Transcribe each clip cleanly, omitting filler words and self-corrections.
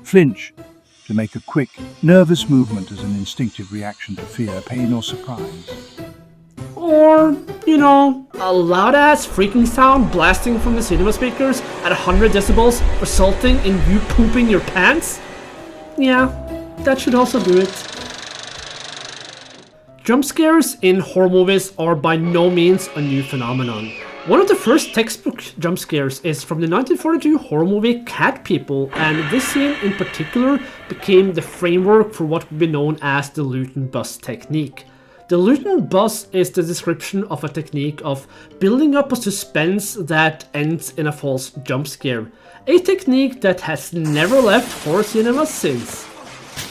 Flinch, to make a quick, nervous movement as an instinctive reaction to fear, pain, or surprise. Or, a loud-ass freaking sound blasting from the cinema speakers at 100 decibels, resulting in you pooping your pants? Yeah, that should also do it. Jump scares in horror movies are by no means a new phenomenon. One of the first textbook jump scares is from the 1942 horror movie Cat People, and this scene in particular became the framework for what would be known as the Luton bus technique. The Luton bus is the description of a technique of building up a suspense that ends in a false jump scare, a technique that has never left horror cinema since.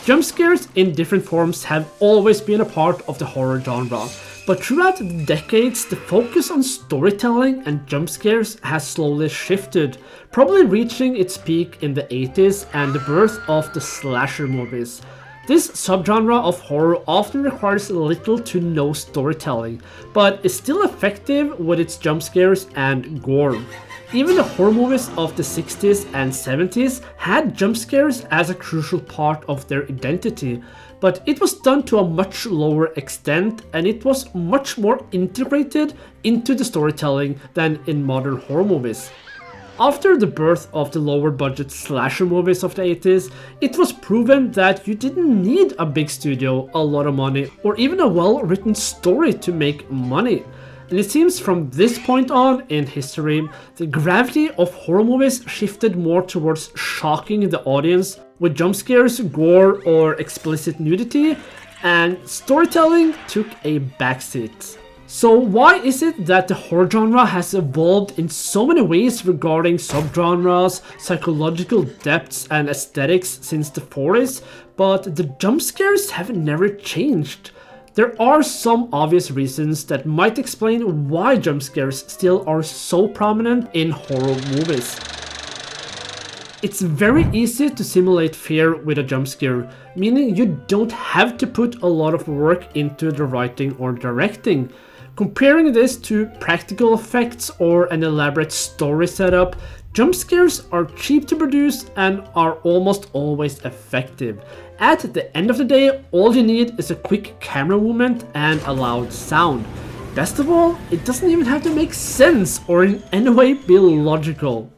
Jump scares in different forms have always been a part of the horror genre, but throughout the decades, the focus on storytelling and jump scares has slowly shifted, probably reaching its peak in the 80s and the birth of the slasher movies. This subgenre of horror often requires little to no storytelling, but is still effective with its jump scares and gore. Even the horror movies of the 60s and 70s had jump scares as a crucial part of their identity, but it was done to a much lower extent and it was much more integrated into the storytelling than in modern horror movies. After the birth of the lower budget slasher movies of the 80s, it was proven that you didn't need a big studio, a lot of money, or even a well-written story to make money. And it seems from this point on in history, the gravity of horror movies shifted more towards shocking the audience with jump scares, gore, or explicit nudity, and storytelling took a backseat. So why is it that the horror genre has evolved in so many ways regarding subgenres, psychological depths, and aesthetics since the 40s, but the jump scares have never changed? There are some obvious reasons that might explain why jump scares still are so prominent in horror movies. It's very easy to simulate fear with a jump scare, meaning you don't have to put a lot of work into the writing or directing. Comparing this to practical effects or an elaborate story setup, jump scares are cheap to produce and are almost always effective. At the end of the day, all you need is a quick camera movement and a loud sound. Best of all, it doesn't even have to make sense or in any way be logical.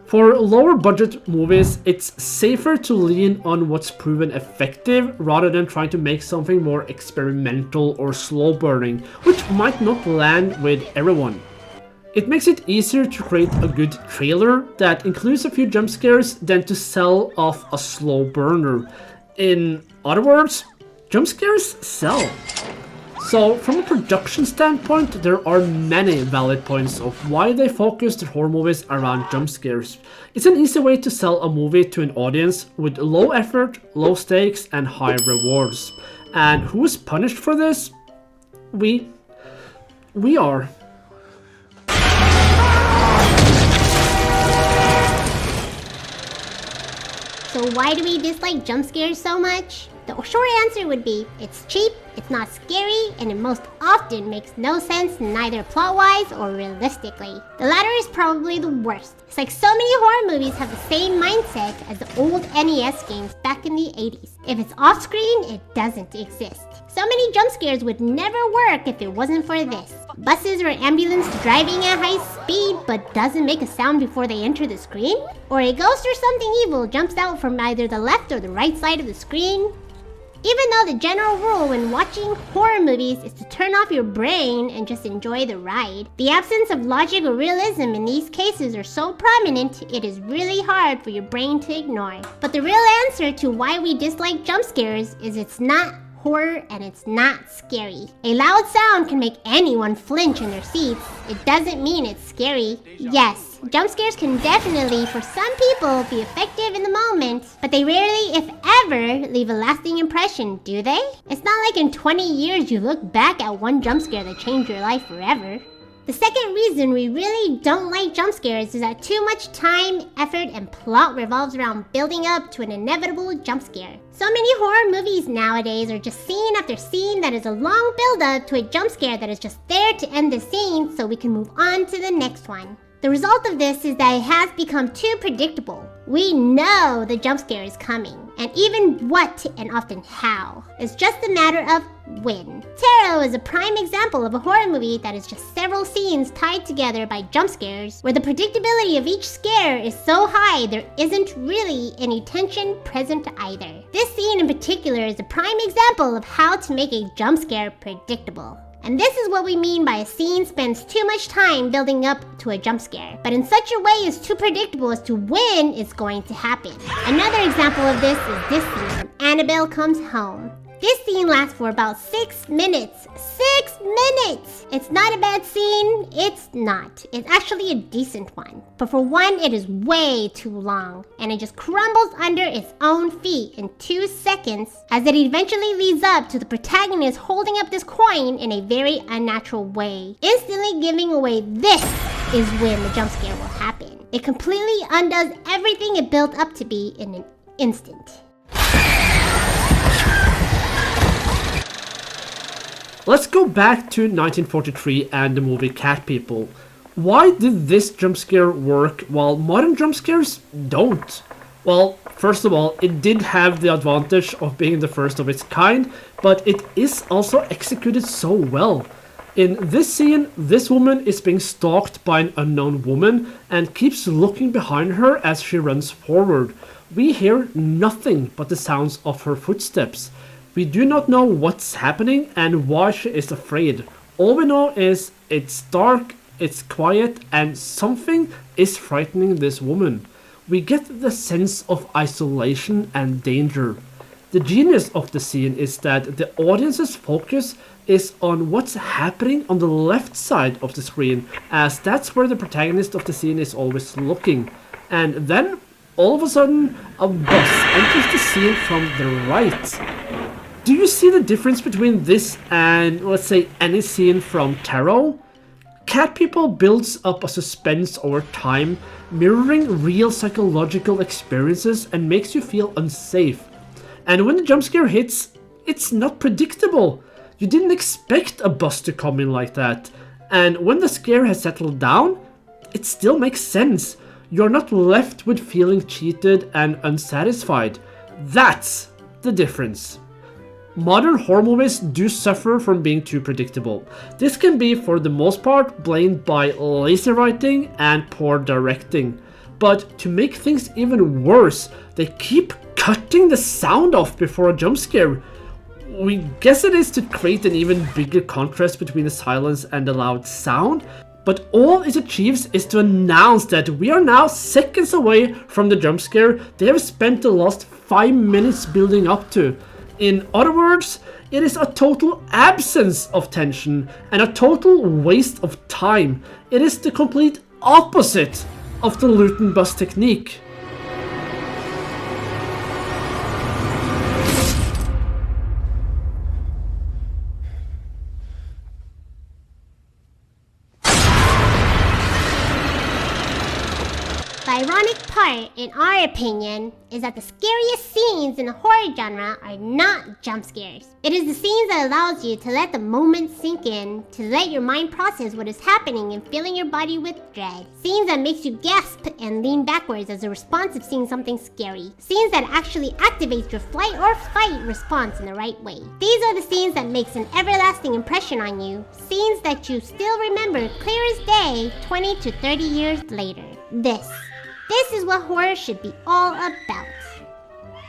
For lower budget movies, it's safer to lean on what's proven effective rather than trying to make something more experimental or slow burning, which might not land with everyone. It makes it easier to create a good trailer that includes a few jump scares than to sell off a slow burner. In other words, jump scares sell. So from a production standpoint, there are many valid points of why they focus their horror movies around jump scares. It's an easy way to sell a movie to an audience with low effort, low stakes, and high rewards. And who is punished for this? We are. So why do we dislike jump scares so much? The short answer would be, it's cheap, it's not scary, and it most often makes no sense neither plot-wise or realistically. The latter is probably the worst. It's like so many horror movies have the same mindset as the old NES games back in the 80s. If it's off-screen, it doesn't exist. So many jump scares would never work if it wasn't for this. Buses or ambulance driving at high speed but doesn't make a sound before they enter the screen? Or a ghost or something evil jumps out from either the left or the right side of the screen? Even though the general rule when watching horror movies is to turn off your brain and just enjoy the ride, the absence of logic or realism in these cases are so prominent, it is really hard for your brain to ignore. But the real answer to why we dislike jump scares is it's not horror and it's not scary. A loud sound can make anyone flinch in their seats. It doesn't mean it's scary. Yes, jump scares can definitely, for some people, be effective in the moment, but they rarely, if ever, leave a lasting impression, do they? It's not like in 20 years you look back at one jump scare that changed your life forever. The second reason we really don't like jump scares is that too much time, effort, and plot revolves around building up to an inevitable jump scare. So many horror movies nowadays are just scene after scene that is a long build-up to a jump scare that is just there to end the scene so we can move on to the next one. The result of this is that it has become too predictable. We know the jump scare is coming, and even what and often how. It's just a matter of when. Tarot is a prime example of a horror movie that is just several scenes tied together by jump scares, where the predictability of each scare is so high there isn't really any tension present either. This scene in particular is a prime example of how to make a jump scare predictable. And this is what we mean by a scene spends too much time building up to a jump scare, but in such a way is too predictable as to when it's going to happen. Another example of this is this scene from Annabelle Comes Home. This scene lasts for about 6 minutes. 6 minutes! It's not a bad scene, it's not. It's actually a decent one. But for one, it is way too long, and it just crumbles under its own feet in 2 seconds as it eventually leads up to the protagonist holding up this coin in a very unnatural way, instantly giving away this is when the jump scare will happen. It completely undoes everything it built up to be in an instant. Let's go back to 1943 and the movie Cat People. Why did this jump scare work while modern jump scares don't? Well, first of all, it did have the advantage of being the first of its kind, but it is also executed so well. In this scene, this woman is being stalked by an unknown woman and keeps looking behind her as she runs forward. We hear nothing but the sounds of her footsteps. We do not know what's happening and why she is afraid. All we know is it's dark, it's quiet, and something is frightening this woman. We get the sense of isolation and danger. The genius of the scene is that the audience's focus is on what's happening on the left side of the screen, as that's where the protagonist of the scene is always looking. And then, all of a sudden, a bus enters the scene from the right. Do you see the difference between this and, let's say, any scene from Tarot? Cat People builds up a suspense over time, mirroring real psychological experiences and makes you feel unsafe. And when the jump scare hits, it's not predictable. You didn't expect a bus to come in like that. And when the scare has settled down, it still makes sense. You're not left with feeling cheated and unsatisfied. That's the difference. Modern horror movies do suffer from being too predictable. This can be, for the most part, blamed by lazy writing and poor directing. But to make things even worse, they keep cutting the sound off before a jump scare. We guess it is to create an even bigger contrast between the silence and the loud sound, but all it achieves is to announce that we are now seconds away from the jump scare they have spent the last 5 minutes building up to. In other words, it is a total absence of tension and a total waste of time. It is the complete opposite of the loot and bust technique. The ironic part, in our opinion, is that the scariest scenes in the horror genre are not jump scares. It is the scenes that allows you to let the moment sink in, to let your mind process what is happening and filling your body with dread. Scenes that makes you gasp and lean backwards as a response of seeing something scary. Scenes that actually activates your flight or fight response in the right way. These are the scenes that makes an everlasting impression on you. Scenes that you still remember clear as day 20 to 30 years later. This is what horror should be all about.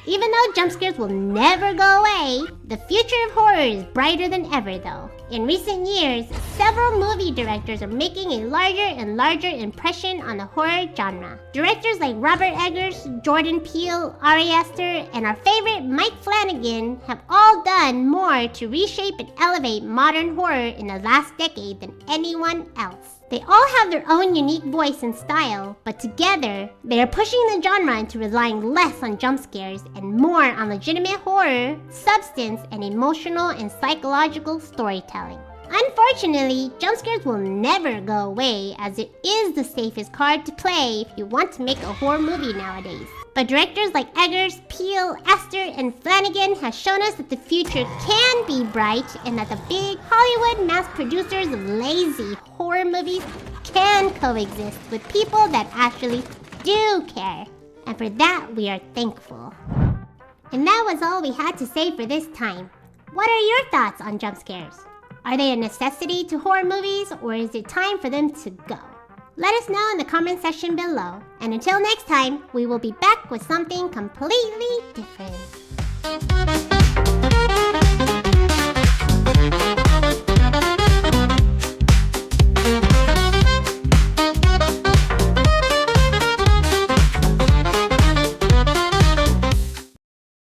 Even though jump scares will never go away, the future of horror is brighter than ever though. In recent years, several movie directors are making a larger and larger impression on the horror genre. Directors like Robert Eggers, Jordan Peele, Ari Aster, and our favorite Mike Flanagan have all done more to reshape and elevate modern horror in the last decade than anyone else. They all have their own unique voice and style, but together, they are pushing the genre into relying less on jump scares and more on legitimate horror, substance, and emotional and psychological storytelling. Unfortunately, jump scares will never go away, as it is the safest card to play if you want to make a horror movie nowadays. But directors like Eggers, Peele, Aster, and Flanagan have shown us that the future can be bright and that the big Hollywood mass producers of lazy horror movies can coexist with people that actually do care. And for that, we are thankful. And that was all we had to say for this time. What are your thoughts on jump scares? Are they a necessity to horror movies, or is it time for them to go? Let us know in the comment section below. And until next time, we will be back with something completely different.